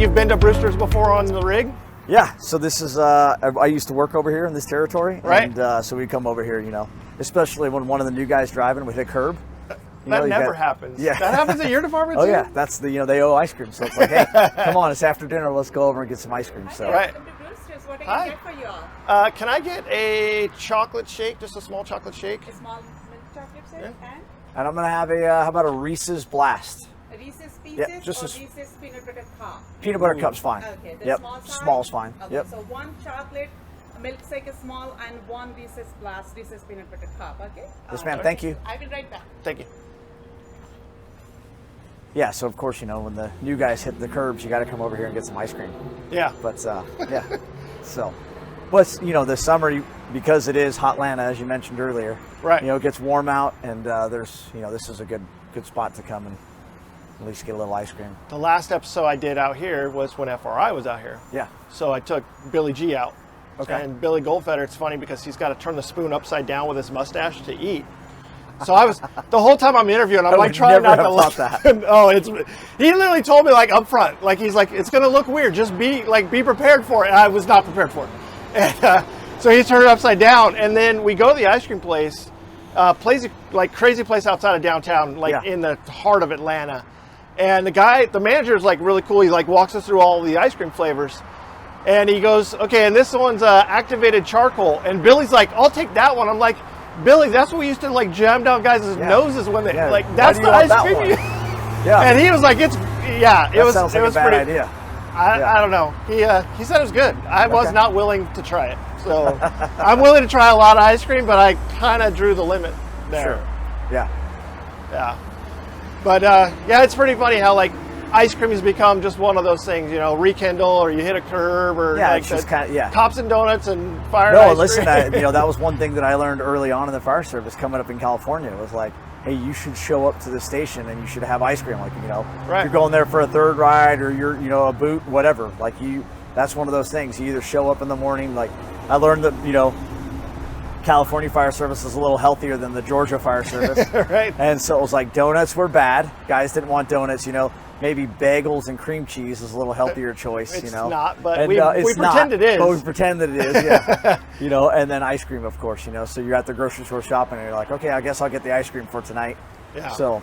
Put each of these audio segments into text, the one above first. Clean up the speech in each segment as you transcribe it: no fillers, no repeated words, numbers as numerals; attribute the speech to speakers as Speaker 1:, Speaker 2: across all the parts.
Speaker 1: you've been to Bruster's before on the rig?
Speaker 2: Yeah, so this is, I used to work over here in this territory.
Speaker 1: Right.
Speaker 2: And so we come over here, especially when one of the new guys driving would hit a curb.
Speaker 1: That never happens.
Speaker 2: Yeah.
Speaker 1: That happens at your department too?
Speaker 2: Oh yeah, that's the, they owe ice cream. So it's like, hey, come on, it's after dinner, let's go over and get some ice cream. So.
Speaker 1: Right.
Speaker 3: Welcome to Bruster's. What
Speaker 1: Hi.
Speaker 3: can I get for you all?
Speaker 1: Can I get a chocolate shake, just a small chocolate shake?
Speaker 3: A small milk chocolate shake
Speaker 2: And I'm gonna have a, how about a Reese's Blast?
Speaker 3: and Reese's Pieces
Speaker 2: Yep, just
Speaker 3: or
Speaker 2: a
Speaker 3: Reese's Peanut Butter Cup?
Speaker 2: Peanut butter cup's fine.
Speaker 3: Okay, the
Speaker 2: Yep,
Speaker 3: small size?
Speaker 2: small's fine.
Speaker 3: Okay,
Speaker 2: Yep.
Speaker 3: so one chocolate, a milkshake is small, and one Reese's Blast, Reese's Peanut Butter Cup, okay?
Speaker 2: Yes, ma'am, thank you.
Speaker 3: I will write that.
Speaker 1: Thank you.
Speaker 2: Yeah, so of course, when the new guys hit the curbs, you gotta come over here and get some ice cream.
Speaker 1: Yeah.
Speaker 2: But yeah, so, but this summer, because it is Hotlanta, as you mentioned earlier,
Speaker 1: Right.
Speaker 2: it gets warm out, and there's, this is a good spot to come and at least get a little ice cream.
Speaker 1: The last episode I did out here was when FRI was out here.
Speaker 2: Yeah.
Speaker 1: So I took Billy G out.
Speaker 2: Okay.
Speaker 1: And Billy Goldfeder, it's funny because he's got to turn the spoon upside down with his mustache to eat. So I was, the whole time I'm interviewing, I'm
Speaker 2: I
Speaker 1: like
Speaker 2: would
Speaker 1: trying
Speaker 2: never
Speaker 1: not to
Speaker 2: have
Speaker 1: laugh.
Speaker 2: thought that.
Speaker 1: Oh, he literally told me like up front, like he's like, it's going to look weird. Just be prepared for it. And I was not prepared for it. And so he turned it upside down. And then we go to the ice cream place, crazy place outside of downtown, in the heart of Atlanta. And the manager is like really cool. He like walks us through all the ice cream flavors. And he goes, okay, and this one's activated charcoal. And Billy's like, I'll take that one. I'm like, Billy, that's what we used to like jam down guys' noses when they that's the ice cream.
Speaker 2: Yeah.
Speaker 1: And he was like, it was
Speaker 2: sounds like
Speaker 1: it was
Speaker 2: a bad
Speaker 1: pretty.
Speaker 2: idea.
Speaker 1: I don't know. He said it was good. I was not willing to try it. So I'm willing to try a lot of ice cream, but I kind of drew the limit there.
Speaker 2: Sure. Yeah.
Speaker 1: Yeah. But it's pretty funny how ice cream has become just one of those things, rekindle or you hit a curb or
Speaker 2: it's just
Speaker 1: Cops and Donuts and fire.
Speaker 2: No,
Speaker 1: ice
Speaker 2: listen,
Speaker 1: cream.
Speaker 2: that was one thing that I learned early on in the fire service coming up in California. It was like, hey, you should show up to the station and you should have ice cream. If you're going there for a third ride or you're, a boot, whatever. That's one of those things. You either show up in the morning. I learned that, California Fire Service is a little healthier than the Georgia Fire Service.
Speaker 1: Right.
Speaker 2: And so it was like donuts were bad. Guys didn't want donuts, Maybe bagels and cream cheese is a little healthier choice,
Speaker 1: It's not, but
Speaker 2: and,
Speaker 1: we pretend it is.
Speaker 2: But we pretend that it is, yeah. And then ice cream, of course, So you're at the grocery store shopping and you're like, okay, I guess I'll get the ice cream for tonight.
Speaker 1: Yeah.
Speaker 2: So,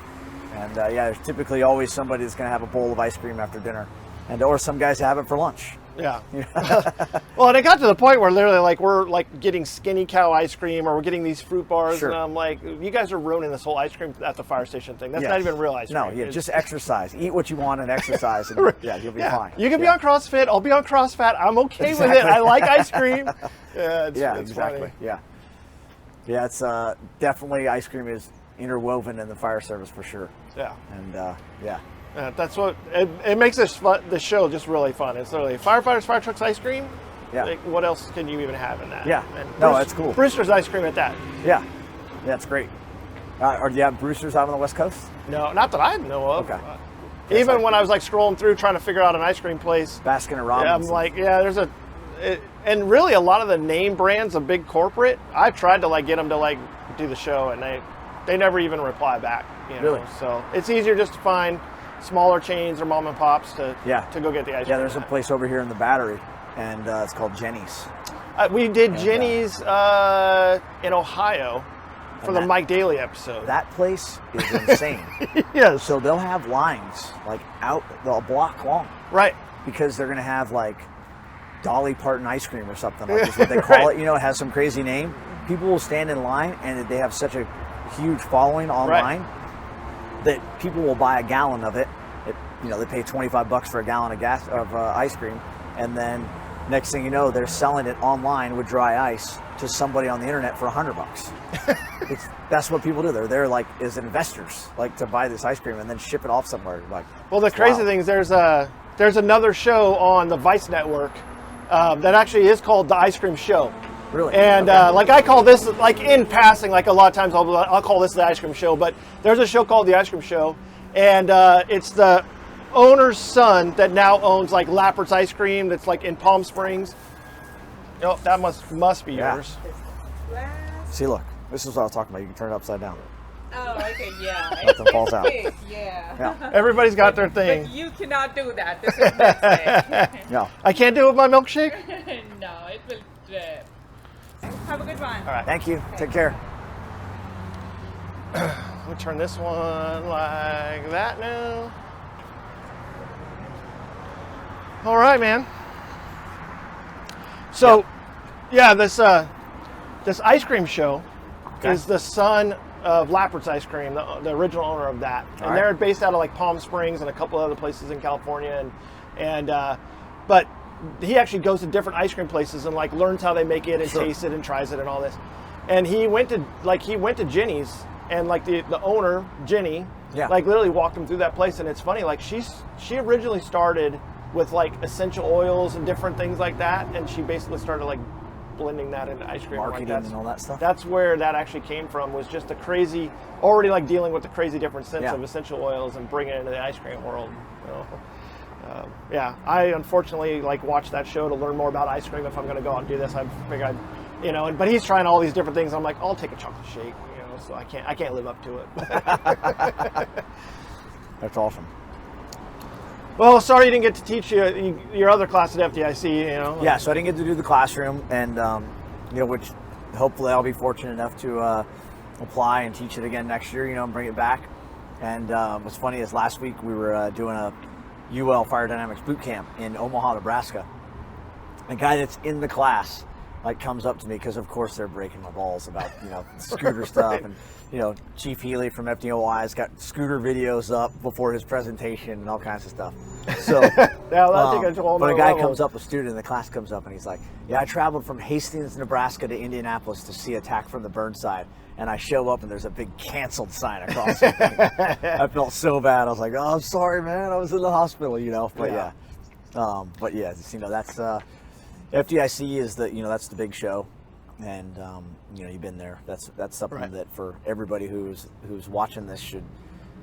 Speaker 2: and there's typically always somebody that's going to have a bowl of ice cream after dinner. Or some guys have it for lunch.
Speaker 1: Yeah. Well, and it got to the point where literally we're getting Skinny Cow ice cream or we're getting these fruit bars.
Speaker 2: Sure.
Speaker 1: And I'm like, you guys are ruining this whole ice cream at the fire station thing. That's not even real ice cream.
Speaker 2: No, just exercise. Eat what you want and exercise. And, you'll be fine.
Speaker 1: You can be on CrossFit. I'll be on CrossFit. I'm okay with it. I like ice cream. It's
Speaker 2: exactly.
Speaker 1: funny.
Speaker 2: Yeah. Yeah, it's definitely ice cream is interwoven in the fire service for sure.
Speaker 1: Yeah.
Speaker 2: And
Speaker 1: that's what it makes this show just really fun. It's literally firefighters, fire trucks, ice cream.
Speaker 2: Yeah.
Speaker 1: What else can you even have in that?
Speaker 2: Yeah.
Speaker 1: And
Speaker 2: That's cool.
Speaker 1: Bruster's ice cream at that.
Speaker 2: Yeah. Yeah, it's great. Do you have Bruster's out on the West Coast?
Speaker 1: No, not that I know of.
Speaker 2: Okay.
Speaker 1: Even when I was scrolling through trying to figure out an ice cream place.
Speaker 2: Baskin and Robbins.
Speaker 1: Yeah, I'm like, there's and really a lot of the name brands of big corporate, I've tried to get them to do the show and they never even reply back.
Speaker 2: Really?
Speaker 1: So it's easier just to find smaller chains or mom and pops to go get the ice cream.
Speaker 2: Yeah, there's a place over here in the Battery, and it's called Jenny's.
Speaker 1: We did Jenny's in Ohio for the Mike Daly episode.
Speaker 2: That place is insane.
Speaker 1: Yes.
Speaker 2: So they'll have lines out a block long.
Speaker 1: Right.
Speaker 2: Because they're going to have Dolly Parton ice cream or something is what they call it. It has some crazy name. People will stand in line and they have such a huge following online that people will buy a gallon of it. They pay $25 for a gallon of ice cream, and then next thing you know, they're selling it online with dry ice to somebody on the internet for $100. That's what people do. They're there as investors, to buy this ice cream and then ship it off somewhere.
Speaker 1: Well, the crazy thing is there's another show on the Vice Network that actually is called The Ice Cream Show.
Speaker 2: Really?
Speaker 1: And I call this in passing, a lot of times I'll call this the ice cream show, but there's a show called the Ice Cream Show, and it's the owner's son that now owns Lappert's Ice Cream that's in Palm Springs. Oh, that must be yours.
Speaker 2: See, look, this is what I was talking about. You can turn it upside down.
Speaker 3: Oh, Okay, yeah.
Speaker 2: Nothing falls out.
Speaker 3: Big, yeah.
Speaker 2: Yeah.
Speaker 1: Everybody's got their thing.
Speaker 3: But you cannot do that. This is milkshake.
Speaker 2: No.
Speaker 1: I can't do it with my milkshake?
Speaker 3: No, it will drip. Have a good one.
Speaker 1: All right.
Speaker 2: Thank you. Take care.
Speaker 1: Let me turn this one like that now. All right, man. So, yeah, this ice cream show is the son of Lappert's Ice Cream, the original owner of that. And they're based out of like Palm Springs and a couple other places in California. But he actually goes to different ice cream places and like learns how they make it and tastes it and tries it and all this. And he went to Jenny's, and like the owner, Jenny, like literally walked him through that place. And it's funny, like she originally started with like essential oils and different things like that, and she basically started like blending that into ice cream.
Speaker 2: Marketing
Speaker 1: like
Speaker 2: and all that stuff.
Speaker 1: That's where that actually came from, was just the crazy, already like dealing with the crazy different scents of essential oils and bringing it into the ice cream world. You know? I unfortunately like watch that show to learn more about ice cream. If I'm going to go out and do this, I figure but he's trying all these different things. I'm like, I'll take a chocolate shake, so I can't live up to it.
Speaker 2: That's awesome.
Speaker 1: Well, sorry you didn't get to teach your other class at FDIC,
Speaker 2: Yeah, so I didn't get to do the classroom, and which hopefully I'll be fortunate enough to apply and teach it again next year, and bring it back. And what's funny is last week we were doing a UL Fire Dynamics boot camp in Omaha, Nebraska. The guy that's in the class like comes up to me, because of course they're breaking my balls about scooter stuff, and Chief Healy from FDOI's got scooter videos up before his presentation and all kinds of stuff. So but a guy comes up, a student in the class comes up, and he's like, I traveled from Hastings, Nebraska to Indianapolis to see Attack from the Burnside, and I show up and there's a big canceled sign across it. I felt so bad. I was like, I'm sorry, man, I was in the hospital, but that's FDIC is that's the big show, and you've been there. That's something that for everybody who's watching this should,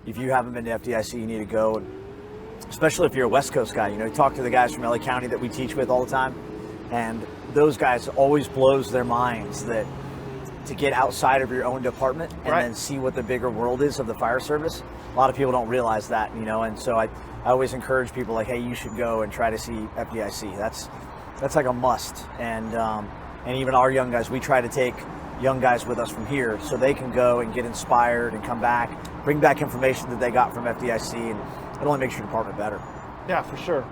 Speaker 2: if you haven't been to FDIC, you need to go, and especially if you're a West Coast guy. You talk to the guys from LA County that we teach with all the time, and those guys always blows their minds that to get outside of your own department and then see what the bigger world is of the fire service. A lot of people don't realize that, and so I always encourage people like, hey, you should go and try to see FDIC. That's like a must, and even our young guys, we try to take young guys with us from here so they can go and get inspired and come back, bring back information that they got from FDIC, and it only makes your department better.
Speaker 1: Yeah, for sure.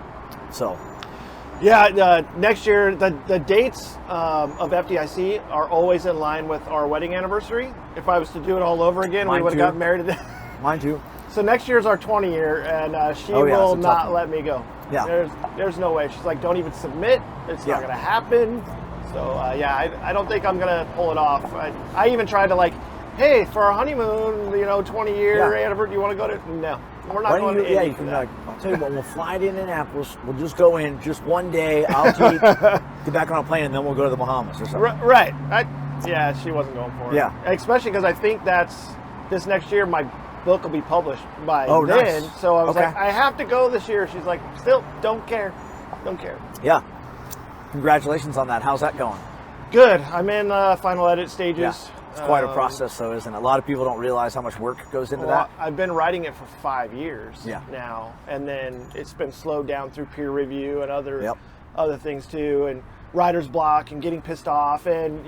Speaker 2: So,
Speaker 1: next year the dates of FDIC are always in line with our wedding anniversary. If I was to do it all over again, we would have gotten married today.
Speaker 2: Mine too.
Speaker 1: So next year's our 20 year, and she will not let me go.
Speaker 2: Yeah.
Speaker 1: There's no way. She's like, don't even submit. It's not going to happen. So I don't think I'm going to pull it off. I even tried to like, hey, for our honeymoon, 20 year anniversary, you want to go to? No, we're not going to.
Speaker 2: Yeah, you can like, I'll tell you what, we'll fly to Indianapolis. We'll just go in just one day. I'll teach, get back on a plane, and then we'll go to the Bahamas or something.
Speaker 1: Right. She wasn't going for it.
Speaker 2: Yeah.
Speaker 1: Especially because I think this next year my book will be published by then.
Speaker 2: Nice.
Speaker 1: So I was like, I have to go this year. She's like, still don't care.
Speaker 2: Yeah. Congratulations on that. How's that going?
Speaker 1: Good. I'm in final edit stages.
Speaker 2: Yeah. It's quite a process, though, isn't it? A lot of people don't realize how much work goes into that.
Speaker 1: I've been writing it for 5 years
Speaker 2: Yeah.
Speaker 1: now, and then it's been slowed down through peer review and other things too, and writer's block and getting pissed off, and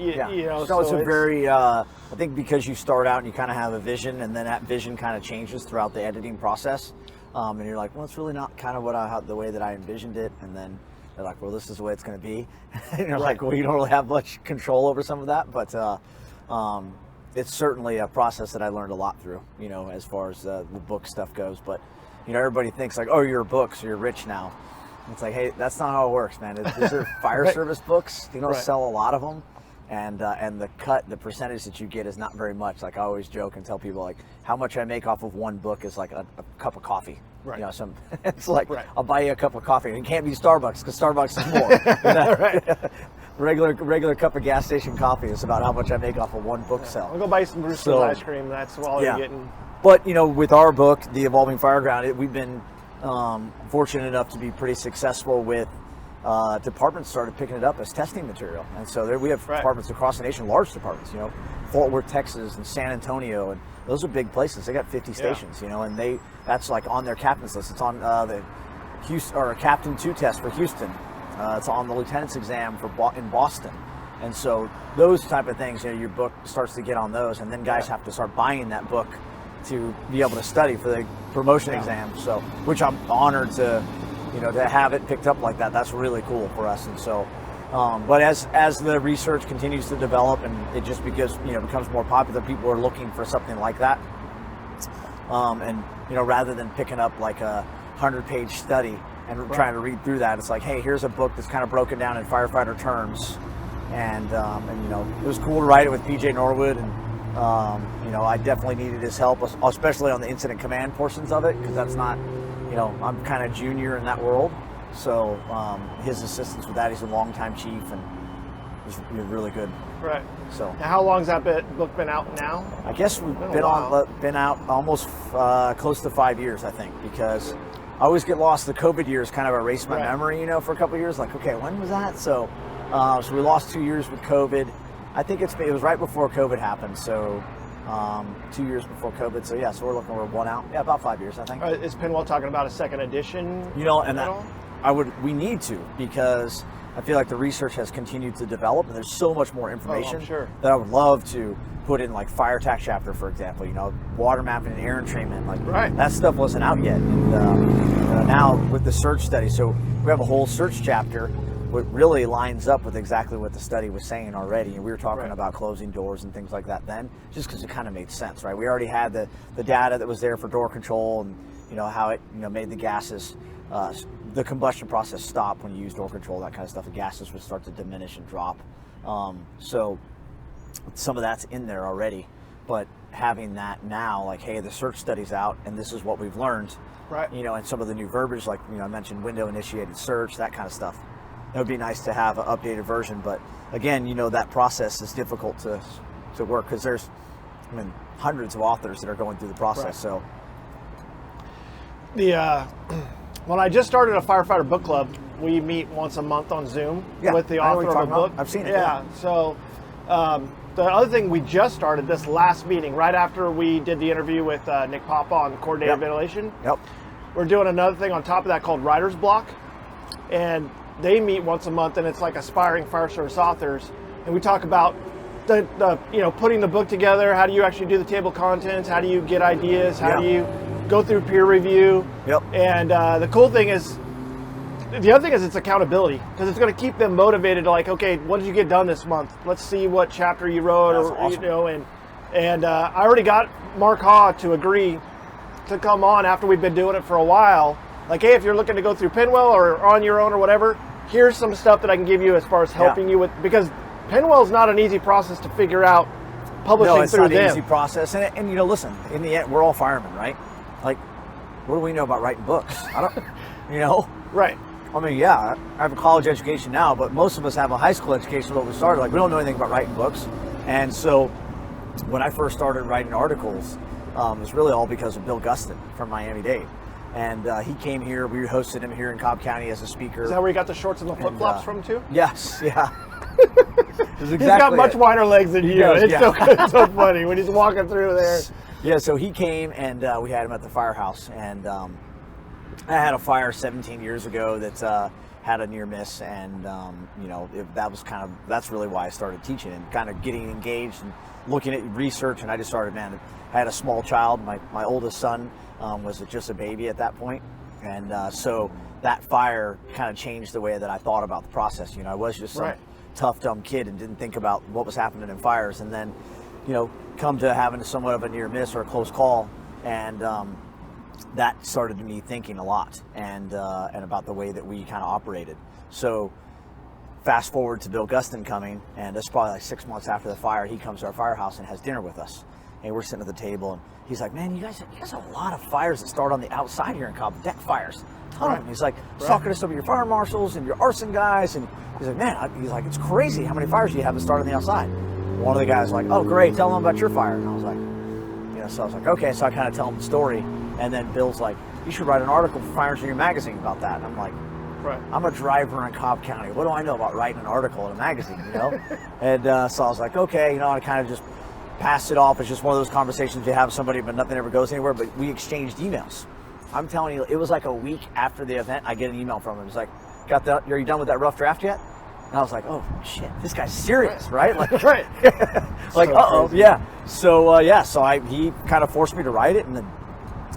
Speaker 2: So it's a very I think because you start out and you kind of have a vision, and then that vision kind of changes throughout the editing process, and you're like, well, it's really not kind of the way that I envisioned it, and then they're like, well, this is the way it's going to be, and you're like, well, you don't really have much control over some of that, but it's certainly a process that I learned a lot through, as far as the book stuff goes. But everybody thinks like, oh, you're a book, so you're rich now. It's like, hey, that's not how it works, man. These are fire service books. You don't sell a lot of them, and the percentage that you get is not very much. Like I always joke and tell people, like, how much I make off of one book is like a cup of coffee.
Speaker 1: Right.
Speaker 2: It's like I'll buy you a cup of coffee, and it can't be Starbucks because Starbucks is more. Regular cup of gas station coffee is about how much I make off of one book sell.
Speaker 1: I'll go buy some Bruster's ice cream. That's all you're getting.
Speaker 2: But with our book, The Evolving Fireground, we've been fortunate enough to be pretty successful with departments started picking it up as testing material. And so there we have
Speaker 1: Right.
Speaker 2: departments across the nation, large departments, Fort Worth, Texas, and San Antonio, and those are big places. They got 50 stations, and that's like on their captain's list. It's on the Houston, or a Captain 2 test for Houston. It's on the lieutenant's exam in Boston. And so those type of things, your book starts to get on those, and then guys have to start buying that book to be able to study for the promotion exam. So, which I'm honored to have it picked up like that. That's really cool for us. And so, but as the research continues to develop and it just becomes more popular, people are looking for something like that. And rather than picking up like a 100-page study and trying to read through that, it's like, hey, here's a book that's kind of broken down in firefighter terms. And it was cool to write it with PJ Norwood, and I definitely needed his help, especially on the incident command portions of it, because that's not, I'm kind of junior in that world. So his assistance with that, he's a longtime chief, and he's really good.
Speaker 1: Right.
Speaker 2: So
Speaker 1: now, how long's that book been out now?
Speaker 2: I guess we've been out almost close to 5 years, I think, because I always get lost. The COVID years kind of erased my memory, for a couple of years. Like, okay, when was that? So we lost 2 years with COVID. I think it was right before COVID happened. So 2 years before COVID. So yeah, so we're looking, we're one out. Yeah, about 5 years, I think.
Speaker 1: Is Pinwell talking about a second edition?
Speaker 2: We need to, because I feel like the research has continued to develop, and there's so much more information that I would love to put in, like fire attack chapter, for example, water mapping and air entrainment, that stuff wasn't out yet. And now with the search study, so we have a whole search chapter, what really lines up with exactly what the study was saying already. And we were talking about closing doors and things like that then, just because it kind of made sense, right? We already had the data that was there for door control, and how it made the gases, the combustion process stop when you use door control, that kind of stuff. The gases would start to diminish and drop. So some of that's in there already, but having that now, like, hey, the search study's out, and this is what we've learned,
Speaker 1: right?
Speaker 2: And some of the new verbiage, like I mentioned, window initiated search, that kind of stuff. It would be nice to have an updated version, but again, that process is difficult to work, because there's hundreds of authors that are going through the process.
Speaker 1: Right. So when I just started a Firefighter Book Club, we meet once a month on Zoom with the author of a book.
Speaker 2: I've seen it.
Speaker 1: Yeah. So the other thing we just started, this last meeting, right after we did the interview with Nick Papa on coordinated ventilation.
Speaker 2: Yep.
Speaker 1: We're doing another thing on top of that called Writer's Block, and they meet once a month, and it's like aspiring fire service authors, and we talk about the putting the book together. How do you actually do the table of contents? How do you get ideas? How do you go through peer review?
Speaker 2: Yep.
Speaker 1: And the cool thing is, the other thing is, it's accountability, because it's going to keep them motivated to, like, okay, what did you get done this month? Let's see what chapter you wrote.
Speaker 2: That's awesome.
Speaker 1: And I already got Mark Haw to agree to come on after we've been doing it for a while. Like, hey, if you're looking to go through Pinwell or on your own or whatever, here's some stuff that I can give you as far as helping you with, because Pinwell's not an easy process to figure out publishing through them.
Speaker 2: No, it's not an easy process. And listen, in the end, we're all firemen, right? Like, what do we know about writing books? I don't,
Speaker 1: Right.
Speaker 2: I mean, yeah, I have a college education now, but most of us have a high school education when we started. Like, we don't know anything about writing books. And so when I first started writing articles, it was really all because of Bill Gustin from Miami-Dade. And he came here. We hosted him here in Cobb County as a speaker.
Speaker 1: Is that where you got the shorts and the flip-flops from, too?
Speaker 2: Yes, yeah.
Speaker 1: He's got much wider legs than you. It's so funny when he's walking through there.
Speaker 2: Yeah, so he came, and we had him at the firehouse. And I had a fire 17 years ago that had a near miss, and that's really why I started teaching and kind of getting engaged and looking at research. And I just started, I had a small child. My oldest son was just a baby at that point, and so that fire kind of changed the way that I thought about the process. I was just some tough, dumb kid and didn't think about what was happening in fires, and then come to having somewhat of a near miss or a close call, and that started me thinking a lot and about the way that we kind of operated. So fast forward to Bill Gustin coming, and it's probably like 6 months after the fire. He comes to our firehouse and has dinner with us, and we're sitting at the table, and he's like, man, you guys have a lot of fires that start on the outside here in Cobb, deck fires. Ton of them. He's like talking to some of your fire marshals and your arson guys, and he's like, man, it's crazy how many fires you have that start on the outside. One of the guys was like, oh great, tell them about your fire. And I was like, so I was like, okay. So I kind of tell him the story, and then Bill's like, you should write an article for Fire Engineer magazine about that. And I'm like,
Speaker 1: Right.
Speaker 2: I'm a driver in Cobb County. What do I know about writing an article in a magazine, you know? And so I was like, okay, you know, I kind of just passed it off. It's just one of those conversations you have with somebody, but nothing ever goes anywhere. But we exchanged emails. I'm telling you, it was like a week after the event, I get an email from him. It's like, are you done with that rough draft yet? And I was like, oh shit, this guy's serious, right? Like,
Speaker 1: Right.
Speaker 2: like,
Speaker 1: So
Speaker 2: uh-oh,
Speaker 1: crazy.
Speaker 2: yeah. So he kind of forced me to write it, and then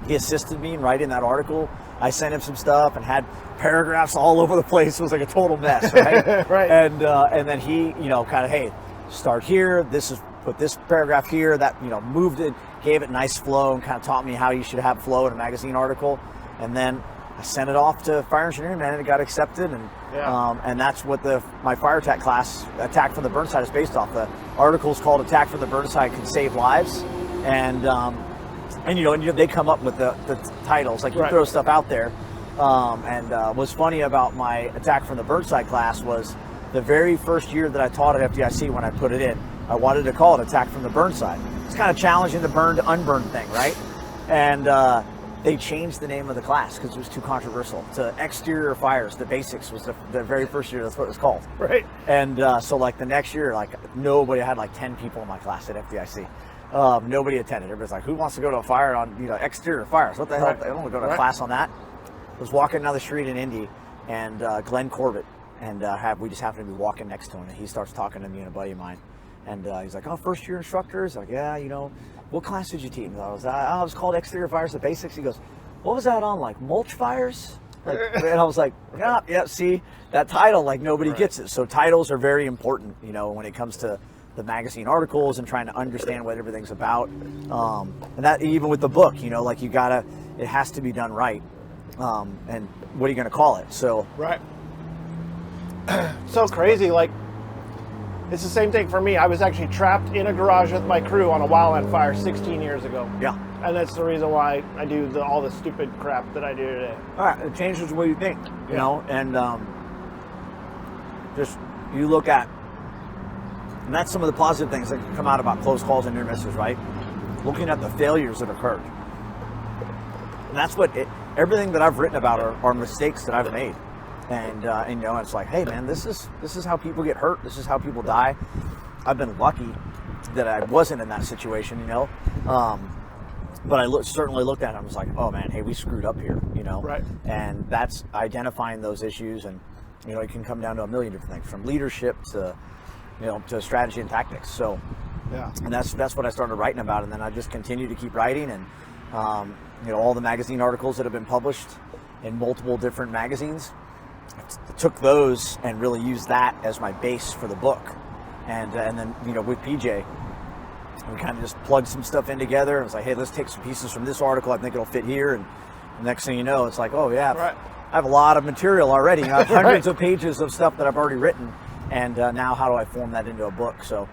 Speaker 2: he assisted me in writing that article. I sent him some stuff and had paragraphs all over the place. It was like a total mess, right?
Speaker 1: Right.
Speaker 2: And then he, you know, kind of, hey, start here. Put this paragraph here. That, you know, moved it, gave it nice flow, and kind of taught me how you should have flow in a magazine article. And then I sent it off to fire engineering, man, and it got accepted. And and that's what my fire attack class, Attack from the Burnside, is based off. The article's called Attack from the Burnside Can Save Lives. And you know, they come up with the titles, like you throw stuff out there. What's funny about my Attack from the Burnside class was the very first year that I taught at FDIC, when I put it in, I wanted to call it Attack from the Burnside. It's kind of challenging the burn to unburn thing, right? And they changed the name of the class because it was too controversial to Exterior Fires. The basics was the very first year. That's what it was called.
Speaker 1: Right.
Speaker 2: And so like the next year, like nobody, I had like 10 people in my class at FDIC. Nobody attended. Everybody's like, who wants to go to a fire on, you know, exterior fires? What the hell? I don't want to go to a class on that. I was walking down the street in Indy, and Glenn Corbett, and we just happened to be walking next to him, and he starts talking to me and a buddy of mine. And he's like, oh, first year instructors? Like, yeah, you know, what class did you teach? And I was called Exterior Fires, the basics. He goes, what was that on, like mulch fires? Like, and I was like, yeah, see, that title, like nobody gets it. So titles are very important, you know, when it comes to the magazine articles and trying to understand what everything's about. And that even with the book, you know, like it has to be done right. And what are you going to call it? So
Speaker 1: Right. So crazy. Like, it's the same thing for me. I was actually trapped in a garage with my crew on a wildland fire 16 years ago.
Speaker 2: yeah.
Speaker 1: And that's the reason why I do all the stupid crap that I do today.
Speaker 2: All right, it changes the way you think, you know, and just you look at, and that's some of the positive things that come out about close calls and near misses, right? Looking at the failures that occurred. And that's everything that I've written about are mistakes that I've made. And you know, it's like, hey man, this is how people get hurt. This is how people die. I've been lucky that I wasn't in that situation, you know. But I certainly looked at it and was like, oh man, hey, we screwed up here, you know.
Speaker 1: Right.
Speaker 2: And that's identifying those issues, and you know, it can come down to a million different things, from leadership to, you know, to strategy and tactics. So,
Speaker 1: Yeah.
Speaker 2: and that's what I started writing about, and then I just continued to keep writing, and you know, all the magazine articles that have been published in multiple different magazines, I took those and really used that as my base for the book. And then, you know, with PJ, we kind of just plugged some stuff in together. It was like, hey, let's take some pieces from this article. I think it'll fit here. And the next thing you know, it's like, oh yeah,
Speaker 1: Right.
Speaker 2: I have a lot of material already. I have hundreds of pages of stuff that I've already written. And now how do I form that into a book? So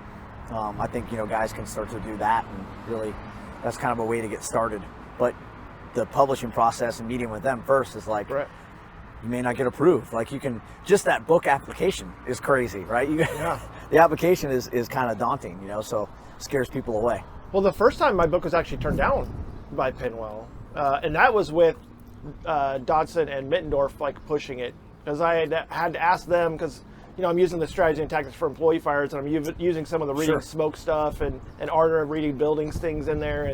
Speaker 2: I think, you know, guys can start to do that, and really that's kind of a way to get started. But the publishing process and meeting with them first is like,
Speaker 1: Right.
Speaker 2: you may not get approved. Like, you can, just that book application is crazy, right?
Speaker 1: Yeah.
Speaker 2: The application is kind of daunting, you know, so it scares people away.
Speaker 1: Well, the first time my book was actually turned down by Pinwell, and that was with Dodson and Mittendorf, like, pushing it, because I had to ask them, because, you know, I'm using the strategy and tactics for employee fires, and I'm using some of the reading smoke stuff and Arter reading buildings things in there,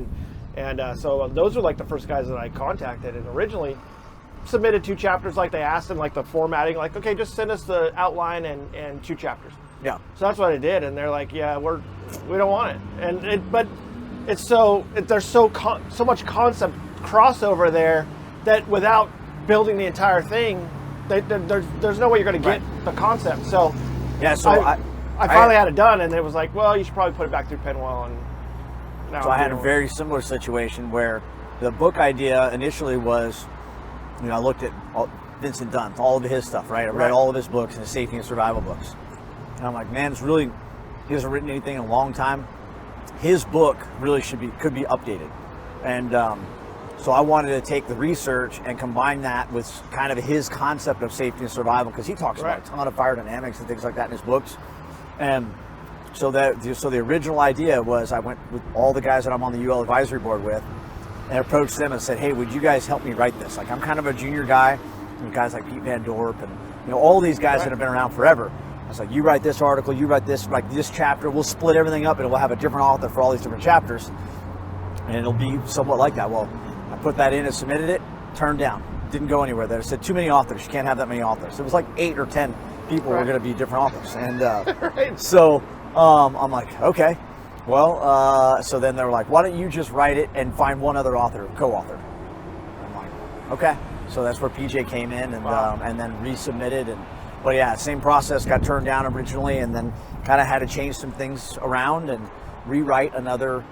Speaker 1: and so those were like the first guys that I contacted, and originally submitted 2 chapters like they asked, and like the formatting, like, okay, just send us the outline and 2 chapters.
Speaker 2: Yeah.
Speaker 1: So that's what I did, and they're like, yeah, we don't want it, but it's there's so much concept crossover there that without building the entire thing, there's no way you're going to get the concept. So
Speaker 2: yeah, so
Speaker 1: I finally had it done, and it was like, well, you should probably put it back through Pinwell. And now
Speaker 2: so I had a very similar situation where the book idea initially was, you know, I looked at Vincent Dunn, all of his stuff, right? I read all of his books and his safety and survival books. And I'm like, man, he hasn't written anything in a long time. His book really could be updated. And so I wanted to take the research and combine that with kind of his concept of safety and survival, because he talks about a ton of fire dynamics and things like that in his books. And so the original idea was, I went with all the guys that I'm on the UL advisory board with and approached them and said, hey, would you guys help me write this? Like, I'm kind of a junior guy. And guys like Pete Van Dorp and all these guys that have been around forever. I was like, you write this article, you write this, like this chapter. We'll split everything up, and we'll have a different author for all these different chapters, and it'll be somewhat like that. Well, I put that in and submitted it, turned down, didn't go anywhere. They said too many authors. You can't have that many authors. It was like 8 or 10 people were going to be different authors, and so I'm like, okay. Well, so then they were like, why don't you just write it and find one other author, co-author? I'm like, okay. So that's where PJ came in, and then resubmitted. But yeah, same process, got turned down originally, and then kind of had to change some things around and rewrite another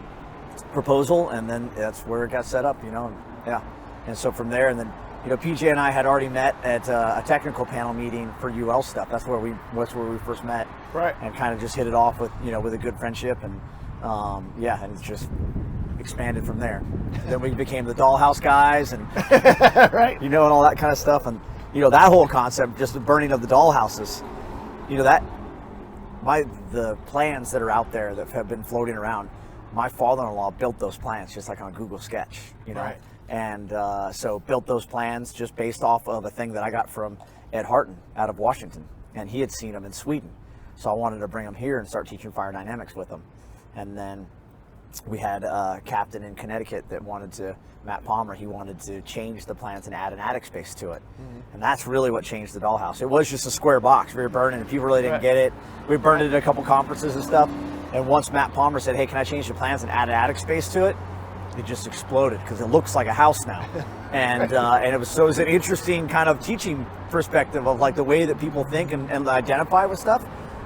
Speaker 2: proposal, and then that's where it got set up, yeah. And so from there, and then, PJ and I had already met at a technical panel meeting for UL stuff. That's where we first met.
Speaker 1: Right.
Speaker 2: And kind of just hit it off with, with a good friendship, and yeah, and it's just expanded from there. Then we became the Dollhouse guys, and
Speaker 1: right.
Speaker 2: and all that kind of stuff, and that whole concept, just the burning of the dollhouses, the plans that are out there that have been floating around. My father-in-law built those plans just like on Google Sketch,
Speaker 1: Right.
Speaker 2: And so built those plans just based off of a thing that I got from Ed Harton out of Washington, and he had seen them in Sweden. So I wanted to bring them here and start teaching fire dynamics with them. And then we had a captain in Connecticut that Matt Palmer, he wanted to change the plans and add an attic space to it. And that's really what changed the dollhouse. It was just a square box we were burning, and people really didn't get it. We burned it at a couple conferences and stuff. And once Matt Palmer said, hey, can I change the plans and add an attic space to it? It just exploded because it looks like a house now. And it was an interesting kind of teaching perspective of like the way that people think and identify with stuff.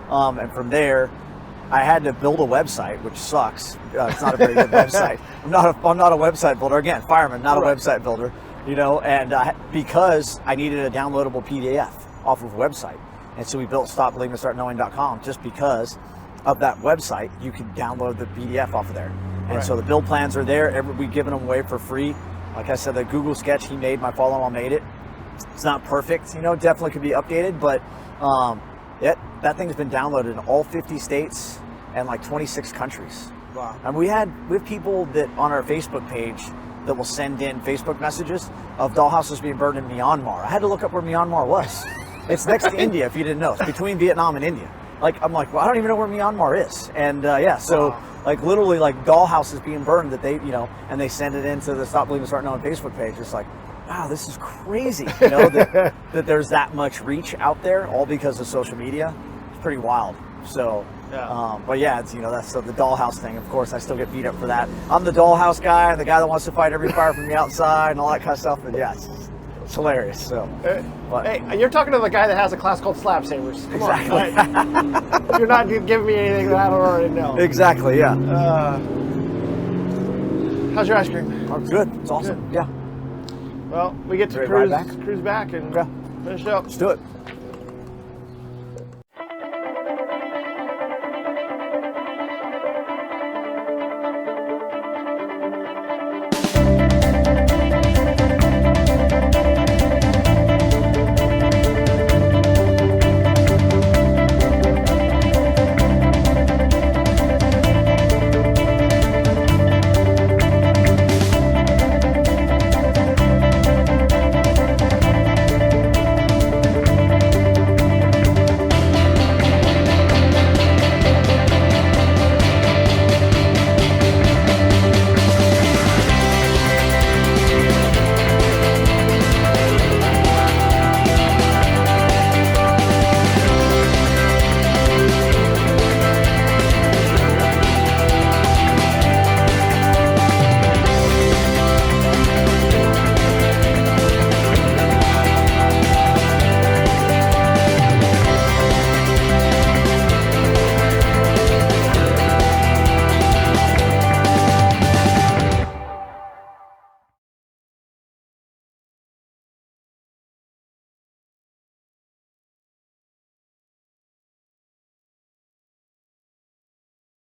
Speaker 2: And from there, I had to build a website, which sucks. It's not a very good website. I'm not a website builder. Again, fireman, not a website builder. And because I needed a downloadable PDF off of a website, and so we built stopbelievingandStartKnowing.com just because of that website. You can download the PDF off of there, and so the build plans are there. We've given them away for free. Like I said, the Google Sketch he made, my father-in-law made it. It's not perfect, definitely could be updated, but that thing's been downloaded in all 50 states and like 26 countries.
Speaker 1: Wow.
Speaker 2: And we have people that on our Facebook page that will send in Facebook messages of dollhouses being burned in Myanmar. I had to look up where Myanmar was. It's next to India, if you didn't know. It's between Vietnam and India. I'm like, well, I don't even know where Myanmar is. And so like literally like dollhouses being burned that they, and they send it into the Stop Believing Start Knowing Facebook page. It's like, wow, this is crazy, that there's that much reach out there, all because of social media. It's pretty wild. So, but yeah, it's, that's the dollhouse thing. Of course, I still get beat up for that. I'm the dollhouse guy, the guy that wants to fight every fire from the outside and all that kind of stuff. But yeah, it's hilarious. So, but,
Speaker 1: hey, you're talking to the guy that has a class called Slab Savers. Come on, you're not giving me anything that I don't already know.
Speaker 2: Exactly. Yeah.
Speaker 1: How's your ice cream?
Speaker 2: Oh, good. It's awesome.
Speaker 1: Good.
Speaker 2: Yeah.
Speaker 1: Well, we get to cruise back and finish up.
Speaker 2: Let's do it.